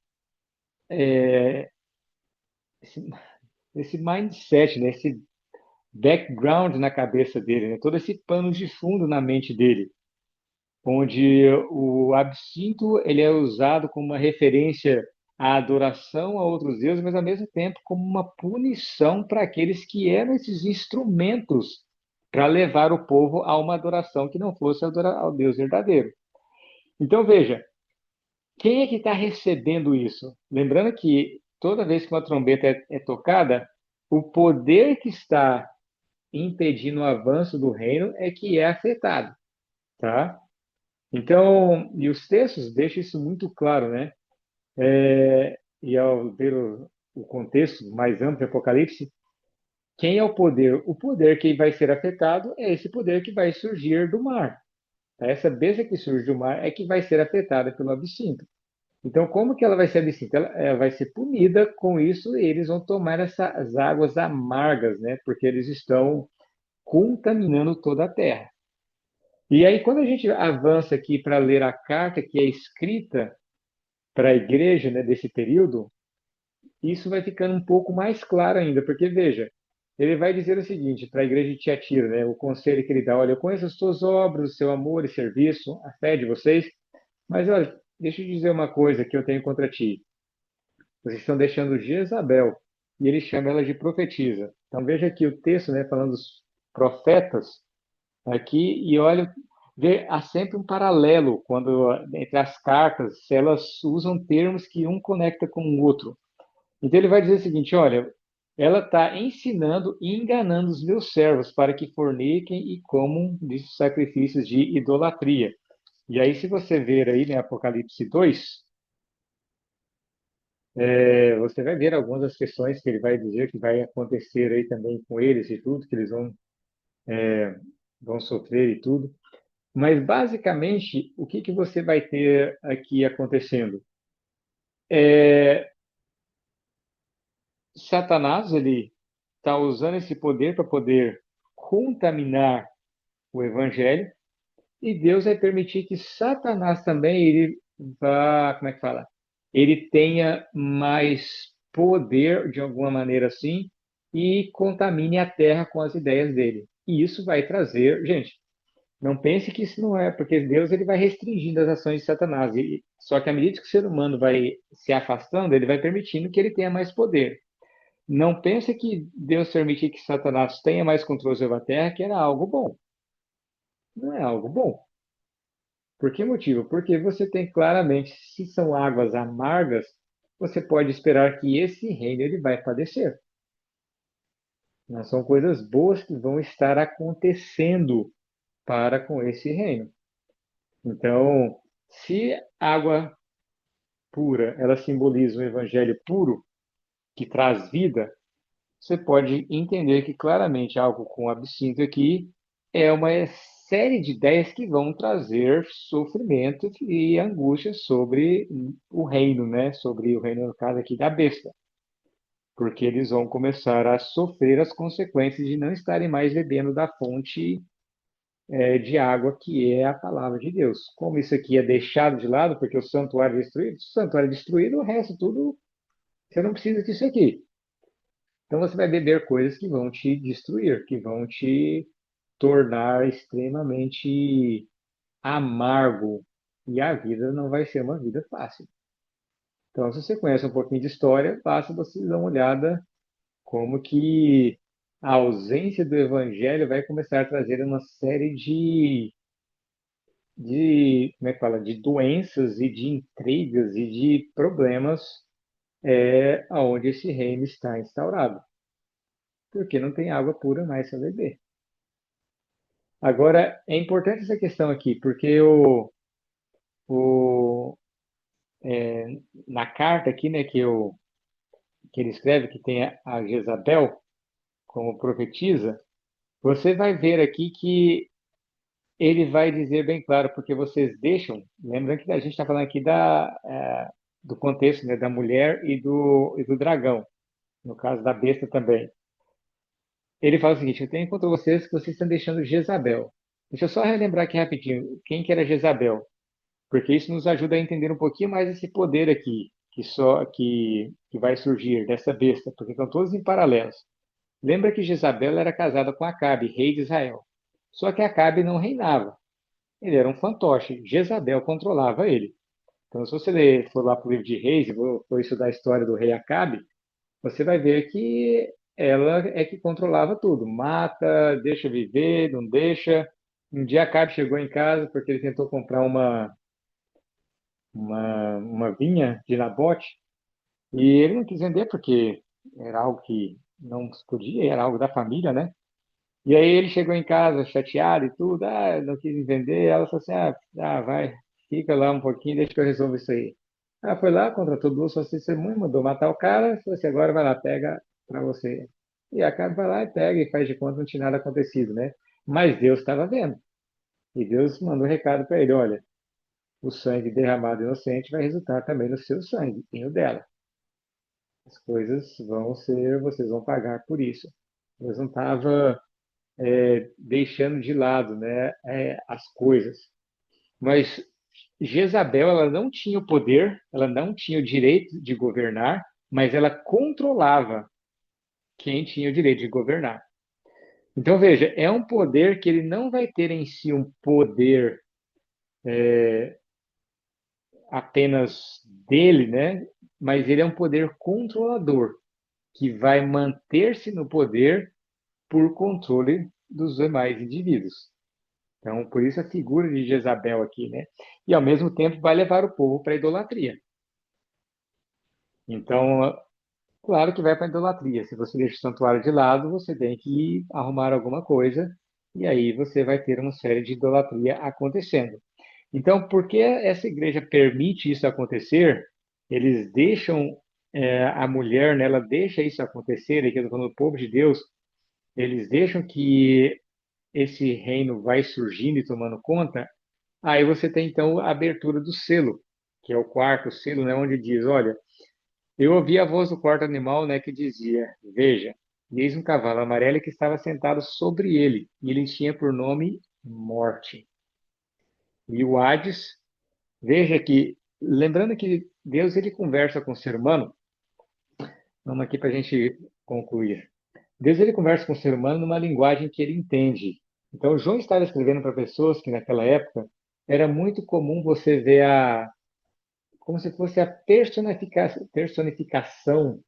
Speaker 1: esse mindset, né? Esse background na cabeça dele, né? Todo esse pano de fundo na mente dele, onde o absinto ele é usado como uma referência à adoração a outros deuses, mas ao mesmo tempo como uma punição para aqueles que eram esses instrumentos para levar o povo a uma adoração que não fosse adorar ao Deus verdadeiro. Então veja, quem é que está recebendo isso? Lembrando que toda vez que uma trombeta é tocada, o poder que está impedindo o avanço do reino é que é afetado, tá? Então, e os textos deixam isso muito claro, né? E ao ver o contexto mais amplo de Apocalipse, quem é o poder? O poder que vai ser afetado é esse poder que vai surgir do mar. Tá? Essa besta que surge do mar é que vai ser afetada pelo absinto. Então, como que ela vai ser absinto? Ela vai ser punida com isso e eles vão tomar essas águas amargas, né? Porque eles estão contaminando toda a terra. E aí, quando a gente avança aqui para ler a carta que é escrita para a igreja, né, desse período, isso vai ficando um pouco mais claro ainda, porque veja, ele vai dizer o seguinte para a igreja de Tiatira, né, o conselho que ele dá: olha, eu conheço as suas obras, o seu amor e serviço, a fé de vocês, mas olha, deixa eu dizer uma coisa que eu tenho contra ti. Vocês estão deixando Jezabel e ele chama ela de profetisa. Então veja aqui o texto, né, falando dos profetas aqui e olha, há sempre um paralelo quando entre as cartas elas usam termos que um conecta com o outro. Então ele vai dizer o seguinte: olha, ela está ensinando e enganando os meus servos para que forniquem e comam de sacrifícios de idolatria. E aí, se você ver aí, né, Apocalipse 2, você vai ver algumas das questões que ele vai dizer que vai acontecer aí também com eles e tudo, que eles vão sofrer e tudo. Mas, basicamente, o que que você vai ter aqui acontecendo? É, Satanás, ele está usando esse poder para poder contaminar o evangelho, e Deus vai permitir que Satanás também ele vá, como é que fala? Ele tenha mais poder de alguma maneira assim e contamine a terra com as ideias dele. E isso vai trazer, gente, não pense que isso não é, porque Deus ele vai restringindo as ações de Satanás. Só que à medida que o ser humano vai se afastando, ele vai permitindo que ele tenha mais poder. Não pense que Deus permitir que Satanás tenha mais controle sobre a terra, que era algo bom. Não é algo bom. Por que motivo? Porque você tem claramente, se são águas amargas, você pode esperar que esse reino ele vai padecer. Não são coisas boas que vão estar acontecendo para com esse reino. Então, se água pura, ela simboliza um evangelho puro que traz vida, você pode entender que claramente algo com absinto aqui é uma série de ideias que vão trazer sofrimento e angústia sobre o reino, né? Sobre o reino, no caso aqui, da besta. Porque eles vão começar a sofrer as consequências de não estarem mais bebendo da fonte de água que é a palavra de Deus. Como isso aqui é deixado de lado, porque o santuário é destruído, se o santuário é destruído, o resto tudo, você não precisa disso aqui. Então você vai beber coisas que vão te destruir, que vão te tornar extremamente amargo. E a vida não vai ser uma vida fácil. Então, se você conhece um pouquinho de história, basta você dar uma olhada como que a ausência do evangelho vai começar a trazer uma série como é que fala, de doenças e de intrigas e de problemas aonde esse reino está instaurado, porque não tem água pura mais para beber. Agora, é importante essa questão aqui, porque o, é, na carta aqui, né, que ele escreve, que tem a Jezabel como profetisa, você vai ver aqui que ele vai dizer bem claro, porque vocês deixam, lembrando que a gente está falando aqui do contexto, né, da mulher e do dragão, no caso da besta também. Ele fala o seguinte: eu tenho contra vocês que vocês estão deixando Jezabel. Deixa eu só relembrar aqui rapidinho quem que era Jezabel, porque isso nos ajuda a entender um pouquinho mais esse poder aqui que vai surgir dessa besta, porque estão todos em paralelos. Lembra que Jezabel era casada com Acabe, rei de Israel. Só que Acabe não reinava. Ele era um fantoche. Jezabel controlava ele. Então, se você for lá para o livro de Reis e for estudar a história do rei Acabe, você vai ver que ela é que controlava tudo. Mata, deixa viver, não deixa. Um dia Acabe chegou em casa porque ele tentou comprar uma vinha de Nabote e ele não quis vender porque era algo que não se podia, era algo da família, né? E aí ele chegou em casa chateado e tudo, não quis vender. Ela falou assim, vai, fica lá um pouquinho, deixa que eu resolvo isso aí. Ela foi lá, contratou duas suas testemunhas, mandou matar o cara, falou assim, agora vai lá, pega para você. E a cara vai lá e pega e faz de conta que não tinha nada acontecido, né? Mas Deus estava vendo. E Deus mandou um recado para ele, olha, o sangue derramado inocente vai resultar também no seu sangue e no dela. As coisas vão ser, vocês vão pagar por isso. Deus não estava deixando de lado, né, as coisas. Mas Jezabel, ela não tinha o poder, ela não tinha o direito de governar, mas ela controlava quem tinha o direito de governar. Então, veja, é um poder que ele não vai ter em si um poder apenas dele, né? Mas ele é um poder controlador que vai manter-se no poder por controle dos demais indivíduos. Então, por isso a figura de Jezabel aqui, né? E ao mesmo tempo vai levar o povo para a idolatria. Então, claro que vai para a idolatria. Se você deixa o santuário de lado, você tem que arrumar alguma coisa, e aí você vai ter uma série de idolatria acontecendo. Então, por que essa igreja permite isso acontecer? Eles deixam a mulher, né, ela deixa isso acontecer, aqui eu estou falando do povo de Deus, eles deixam que esse reino vai surgindo e tomando conta. Aí você tem então a abertura do selo, que é o quarto selo, né, onde diz, olha, eu ouvi a voz do quarto animal, né, que dizia, veja, e eis um cavalo amarelo que estava sentado sobre ele, e ele tinha por nome Morte. E o Hades, veja que, lembrando que Deus ele conversa com o ser humano, vamos aqui para a gente concluir. Deus ele conversa com o ser humano numa linguagem que ele entende. Então, João estava escrevendo para pessoas que naquela época era muito comum você ver como se fosse a personificação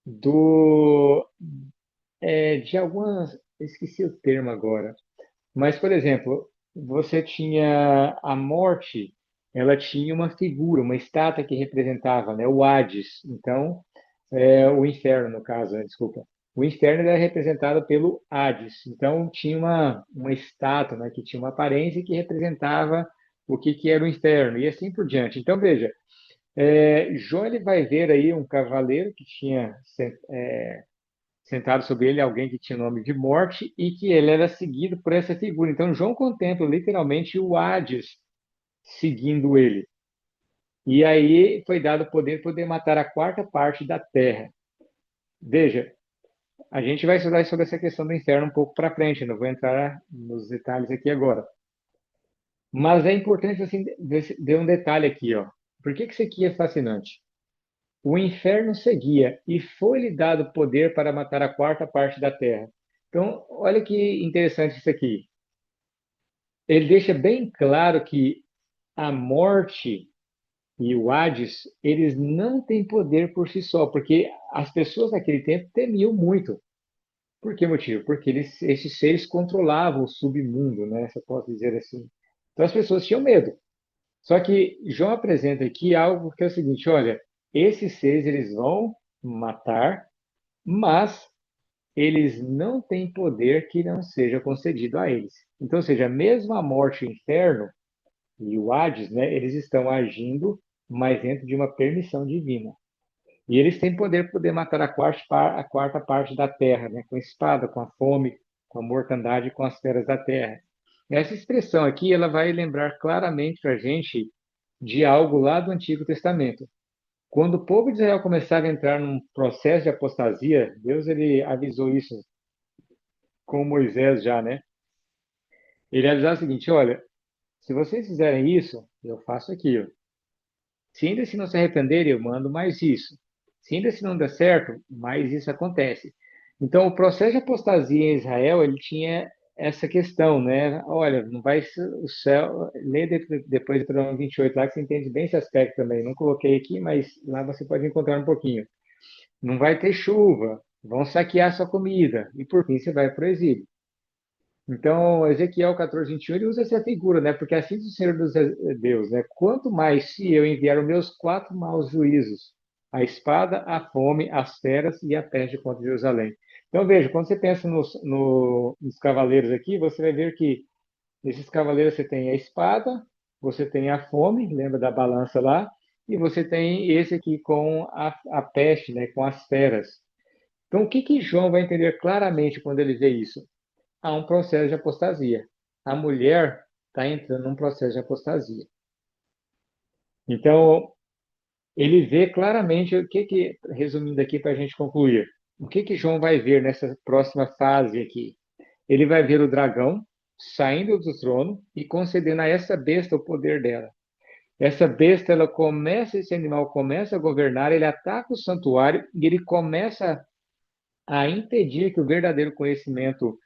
Speaker 1: do de algumas, esqueci o termo agora, mas por exemplo, você tinha a morte, ela tinha uma figura, uma estátua que representava, né, o Hades. Então, o inferno no caso, né, desculpa. O inferno era representado pelo Hades. Então tinha uma estátua, né, que tinha uma aparência que representava o que era o inferno e assim por diante. Então veja, João ele vai ver aí um cavaleiro que tinha sentado sobre ele alguém que tinha nome de morte e que ele era seguido por essa figura. Então João contempla literalmente o Hades seguindo ele. E aí foi dado o poder matar a quarta parte da terra. Veja, a gente vai estudar sobre essa questão do inferno um pouco para frente, não vou entrar nos detalhes aqui agora. Mas é importante assim ver um detalhe aqui, ó. Por que isso aqui é fascinante? O inferno seguia e foi-lhe dado poder para matar a quarta parte da terra. Então, olha que interessante isso aqui. Ele deixa bem claro que a morte e o Hades, eles não têm poder por si só, porque as pessoas naquele tempo temiam muito. Por que motivo? Porque esses seres controlavam o submundo, né? Se eu posso dizer assim. Então as pessoas tinham medo. Só que João apresenta aqui algo que é o seguinte: olha, esses seres eles vão matar, mas eles não têm poder que não seja concedido a eles. Então, ou seja, mesmo a morte e o inferno e o Hades, né, eles estão agindo, mas dentro de uma permissão divina. E eles têm poder matar a quarta parte da terra, né? Com a espada, com a fome, com a mortandade, com as feras da terra. Essa expressão aqui, ela vai lembrar claramente para a gente de algo lá do Antigo Testamento. Quando o povo de Israel começava a entrar num processo de apostasia, Deus ele avisou isso com Moisés já, né? Ele avisava o seguinte: olha, se vocês fizerem isso, eu faço aquilo. Se ainda se não se arrependerem, eu mando mais isso. Se ainda se não der certo, mais isso acontece. Então, o processo de apostasia em Israel, ele tinha essa questão, né? Olha, não vai o céu. Lê depois do Deuteronômio 28 lá que você entende bem esse aspecto também. Não coloquei aqui, mas lá você pode encontrar um pouquinho. Não vai ter chuva, vão saquear sua comida e por fim você vai para o exílio. Então, Ezequiel 14:21 ele usa essa figura, né? Porque assim diz o Senhor dos Deus, né? Quanto mais se eu enviar os meus quatro maus juízos, a espada, a fome, as feras e a peste contra Jerusalém. Então, veja, quando você pensa nos cavaleiros aqui, você vai ver que nesses cavaleiros você tem a espada, você tem a fome, lembra da balança lá, e você tem esse aqui com a peste, né? Com as feras. Então, o que que João vai entender claramente quando ele vê isso? Há um processo de apostasia. A mulher está entrando num processo de apostasia. Então, ele vê claramente resumindo aqui para a gente concluir, o que que João vai ver nessa próxima fase aqui? Ele vai ver o dragão saindo do trono e concedendo a essa besta o poder dela. Essa besta, esse animal começa a governar, ele ataca o santuário e ele começa a impedir que o verdadeiro conhecimento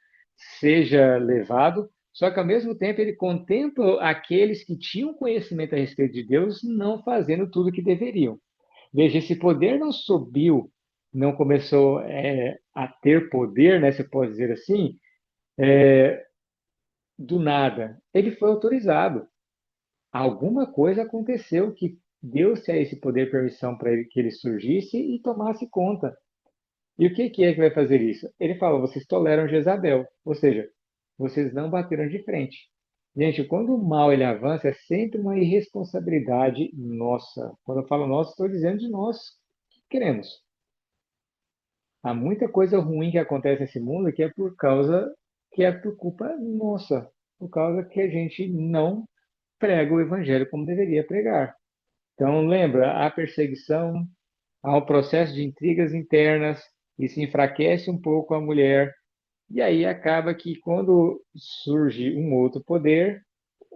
Speaker 1: seja levado, Só que, ao mesmo tempo, ele contempla aqueles que tinham conhecimento a respeito de Deus não fazendo tudo o que deveriam. Veja, esse poder não subiu, não começou a ter poder, né, você pode dizer assim, do nada. Ele foi autorizado. Alguma coisa aconteceu que deu-se a esse poder permissão para ele que ele surgisse e tomasse conta. E o que é que vai fazer isso? Ele fala: vocês toleram Jezabel, ou seja, vocês não bateram de frente. Gente, quando o mal ele avança, é sempre uma irresponsabilidade nossa. Quando eu falo nossa, estou dizendo de nós que queremos. Há muita coisa ruim que acontece nesse mundo que é por culpa nossa, por causa que a gente não prega o evangelho como deveria pregar. Então, lembra, há perseguição, há um processo de intrigas internas, e se enfraquece um pouco a mulher, e aí acaba que quando surge um outro poder,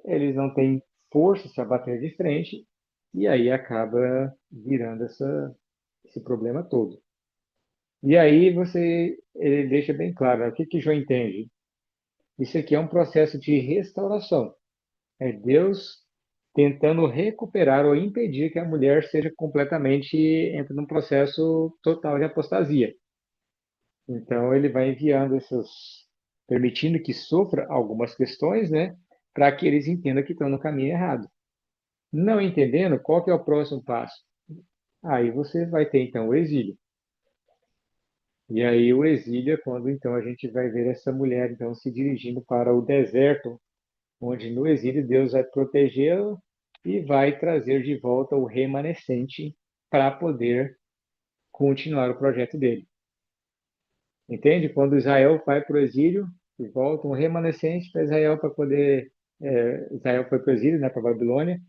Speaker 1: eles não têm força para bater de frente, e aí acaba virando esse problema todo. E aí ele deixa bem claro, né, o que João entende? Isso aqui é um processo de restauração. É Deus tentando recuperar ou impedir que a mulher seja completamente, entre num processo total de apostasia. Então ele vai enviando permitindo que sofra algumas questões, né, para que eles entendam que estão no caminho errado. Não entendendo, qual que é o próximo passo? Aí você vai ter então o exílio. E aí o exílio é quando então a gente vai ver essa mulher então se dirigindo para o deserto, onde no exílio Deus vai protegê-la e vai trazer de volta o remanescente para poder continuar o projeto dele. Entende? Quando Israel vai para o exílio e volta um remanescente para Israel para poder Israel foi para o exílio, né, para a Babilônia,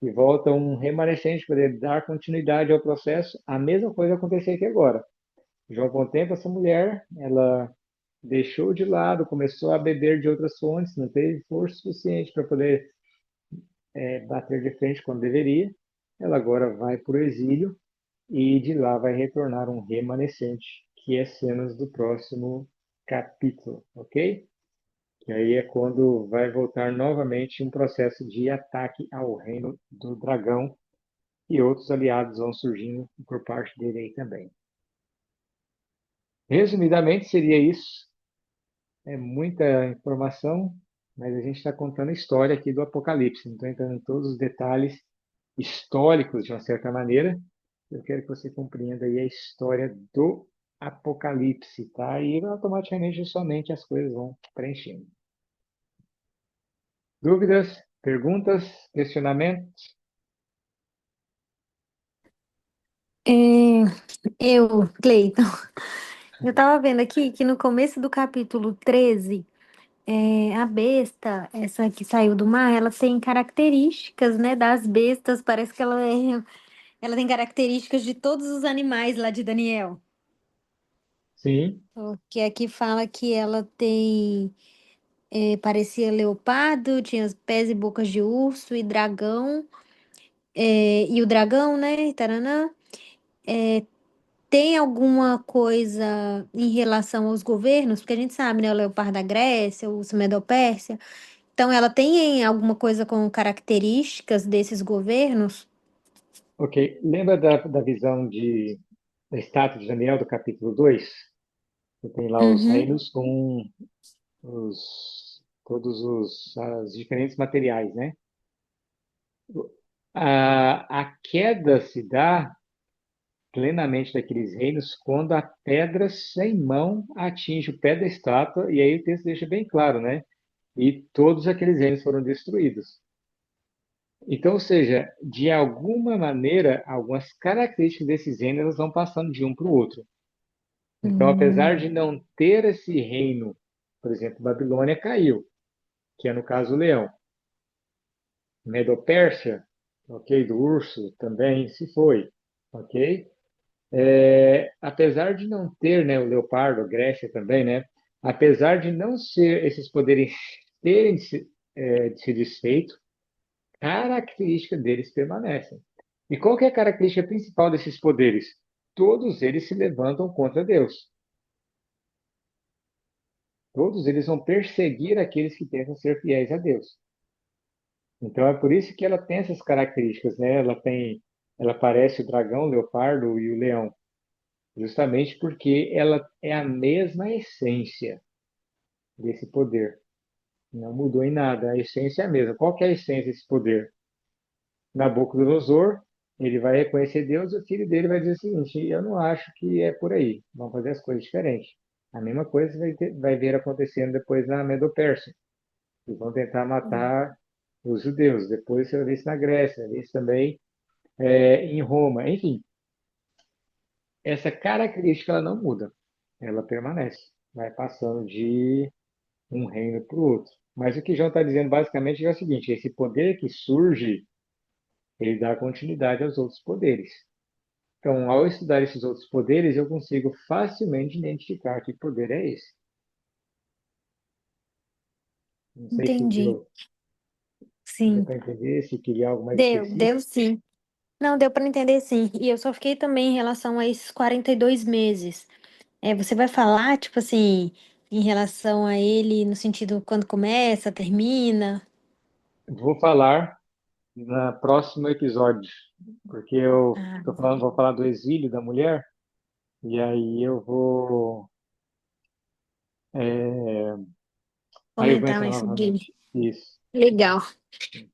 Speaker 1: e volta um remanescente para poder dar continuidade ao processo. A mesma coisa aconteceu aqui agora. João contempla essa mulher, ela deixou de lado, começou a beber de outras fontes, não teve força suficiente para poder bater de frente quando deveria. Ela agora vai para o exílio e de lá vai retornar um remanescente, que é cenas do próximo capítulo, ok? Que aí é quando vai voltar novamente um processo de ataque ao reino do dragão e outros aliados vão surgindo por parte dele aí também. Resumidamente, seria isso. É muita informação, mas a gente está contando a história aqui do Apocalipse. Não estou entrando em todos os detalhes históricos, de uma certa maneira. Eu quero que você compreenda aí a história do Apocalipse, tá? E automaticamente somente as coisas vão preenchendo. Dúvidas, perguntas, questionamentos?
Speaker 2: É, Cleiton, eu tava vendo aqui que no começo do capítulo 13, a besta, essa que saiu do mar, ela tem características, né, das bestas, parece que ela tem características de todos os animais lá de Daniel.
Speaker 1: Sim,
Speaker 2: Que aqui fala que ela tem, parecia leopardo, tinha os pés e bocas de urso e dragão, e o dragão, né, taranã. Tem alguma coisa em relação aos governos? Porque a gente sabe, né? O leopardo da Grécia, o urso Medo-Pérsia. Então, ela tem alguma coisa com características desses governos?
Speaker 1: ok. Lembra da visão da estátua de Daniel do capítulo 2? Que tem lá os
Speaker 2: Uhum.
Speaker 1: reinos com todos os diferentes materiais, né? A queda se dá plenamente daqueles reinos quando a pedra sem mão atinge o pé da estátua, e aí o texto deixa bem claro, né? E todos aqueles reinos foram destruídos. Então, ou seja, de alguma maneira, algumas características desses reinos elas vão passando de um para o outro. Então, apesar
Speaker 2: Hum.
Speaker 1: de não ter esse reino, por exemplo, Babilônia caiu, que é no caso o leão. Medo-Pérsia, ok, do urso também se foi, ok? Apesar de não ter, né, o leopardo, a Grécia também, né? Apesar de não ser esses poderes terem se desfeito, características deles permanecem. E qual que é a característica principal desses poderes? Todos eles se levantam contra Deus. Todos eles vão perseguir aqueles que tentam ser fiéis a Deus. Então é por isso que ela tem essas características, né? Ela parece o dragão, o leopardo e o leão, justamente porque ela é a mesma essência desse poder. Não mudou em nada, a essência é a mesma. Qual que é a essência desse poder? Nabucodonosor, ele vai reconhecer Deus, o filho dele vai dizer o seguinte: eu não acho que é por aí, vamos fazer as coisas diferentes. A mesma coisa vai ver acontecendo depois na Medo-Pérsia. Eles vão tentar matar os judeus. Depois você vai ver isso na Grécia, vai ver isso também em Roma. Enfim, essa característica ela não muda, ela permanece, vai passando de um reino para o outro. Mas o que João está dizendo basicamente é o seguinte: esse poder que surge, ele dá continuidade aos outros poderes. Então, ao estudar esses outros poderes, eu consigo facilmente identificar que poder é esse. Não sei se
Speaker 2: Entendi.
Speaker 1: deu
Speaker 2: Sim.
Speaker 1: para entender, se queria algo mais
Speaker 2: Deu
Speaker 1: específico.
Speaker 2: sim. Não, deu para entender sim. E eu só fiquei também em relação a esses 42 meses. Você vai falar, tipo assim, em relação a ele, no sentido quando começa, termina?
Speaker 1: Vou falar no próximo episódio, porque eu
Speaker 2: Ah,
Speaker 1: tô falando, vou falar do exílio da mulher, e aí aí eu vou
Speaker 2: comentar
Speaker 1: entrar
Speaker 2: mais sobre
Speaker 1: novamente.
Speaker 2: ele.
Speaker 1: Isso.
Speaker 2: Legal.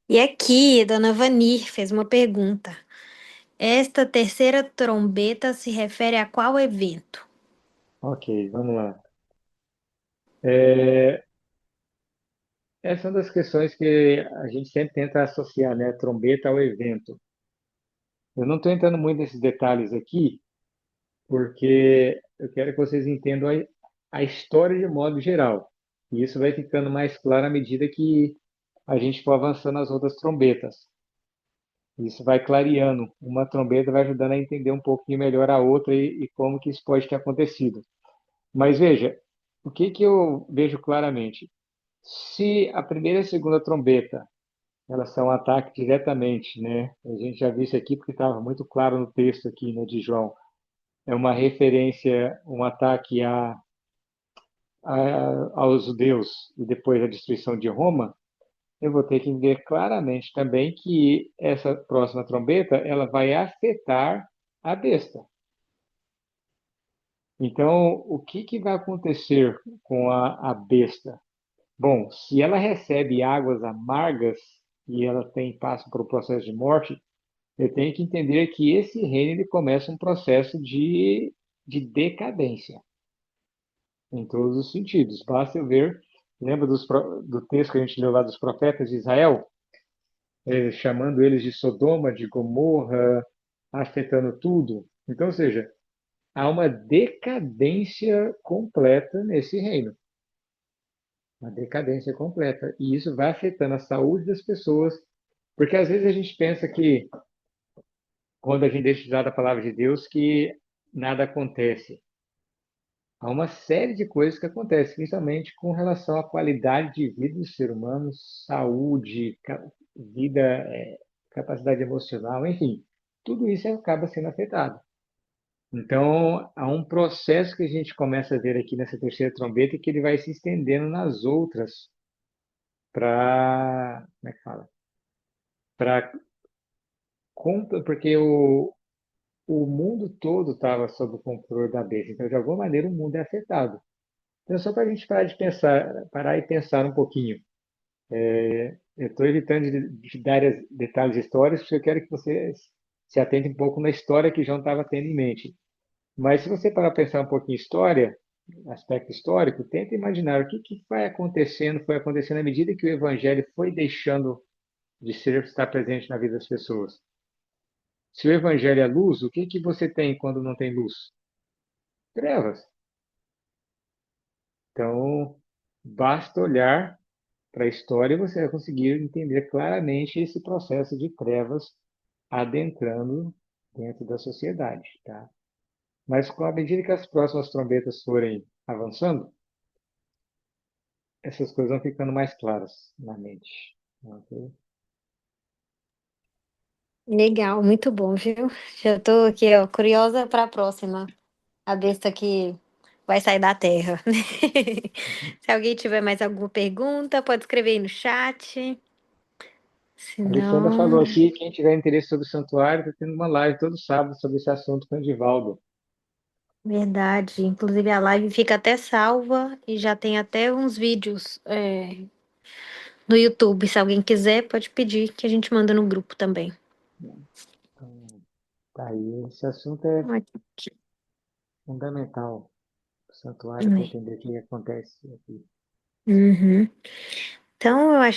Speaker 2: E aqui, a dona Vanir fez uma pergunta. Esta terceira trombeta se refere a qual evento?
Speaker 1: Ok, vamos lá. É, essa é uma das questões que a gente sempre tenta associar, né, a trombeta ao evento. Eu não estou entrando muito nesses detalhes aqui, porque eu quero que vocês entendam a história de modo geral. E isso vai ficando mais claro à medida que a gente for avançando nas outras trombetas. Isso vai clareando. Uma trombeta vai ajudando a entender um pouquinho melhor a outra e como que isso pode ter acontecido. Mas veja, o que que eu vejo claramente? Se a primeira e a segunda trombeta, elas são um ataque diretamente, né? A gente já viu isso aqui porque estava muito claro no texto aqui, né, de João. É uma referência, um ataque aos judeus e depois a destruição de Roma. Eu vou ter que ver claramente também que essa próxima trombeta, ela vai afetar a besta. Então, o que que vai acontecer com a besta? Bom, se ela recebe águas amargas e ela tem passa por um processo de morte, eu tenho que entender que esse reino ele começa um processo de decadência em todos os sentidos. Basta eu ver, lembra do texto que a gente leu lá dos profetas de Israel, chamando eles de Sodoma, de Gomorra, afetando tudo. Então, ou seja, há uma decadência completa nesse reino. Uma decadência completa. E isso vai afetando a saúde das pessoas, porque às vezes a gente pensa que, quando a gente deixa de lado a palavra de Deus, que nada acontece. Há uma série de coisas que acontecem, principalmente com relação à qualidade de vida do ser humano, saúde, vida, capacidade emocional, enfim, tudo isso acaba sendo afetado. Então, há um processo que a gente começa a ver aqui nessa terceira trombeta que ele vai se estendendo nas outras para, como é que fala? Para porque o mundo todo estava sob o controle da besta. Então, de alguma maneira, o mundo é afetado. Então, só para a gente parar de pensar, parar e pensar um pouquinho. Eu estou evitando de dar detalhes históricos, porque eu quero que você se atente um pouco na história que João estava tendo em mente. Mas se você parar para pensar um pouquinho em história, aspecto histórico, tenta imaginar o que, que foi acontecendo à medida que o evangelho foi deixando de ser, estar presente na vida das pessoas. Se o evangelho é luz, o que, que você tem quando não tem luz? Trevas. Então, basta olhar para a história e você vai conseguir entender claramente esse processo de trevas adentrando dentro da sociedade, tá? Mas com a medida que as próximas trombetas forem avançando, essas coisas vão ficando mais claras na mente. Ok?
Speaker 2: Legal, muito bom, viu? Já tô aqui, ó, curiosa para a próxima. A besta que vai sair da terra. Se alguém tiver mais alguma pergunta, pode escrever aí no chat.
Speaker 1: A Alessandra
Speaker 2: Senão,
Speaker 1: falou aqui, quem tiver interesse sobre o santuário, está tendo uma live todo sábado sobre esse assunto com o Edivaldo.
Speaker 2: verdade. Inclusive a live fica até salva e já tem até uns vídeos no YouTube. Se alguém quiser, pode pedir que a gente manda no grupo também.
Speaker 1: Então, tá aí, esse assunto é
Speaker 2: Aqui,
Speaker 1: fundamental para o santuário para
Speaker 2: né?
Speaker 1: entender o que acontece aqui.
Speaker 2: Uhum. Então, eu acho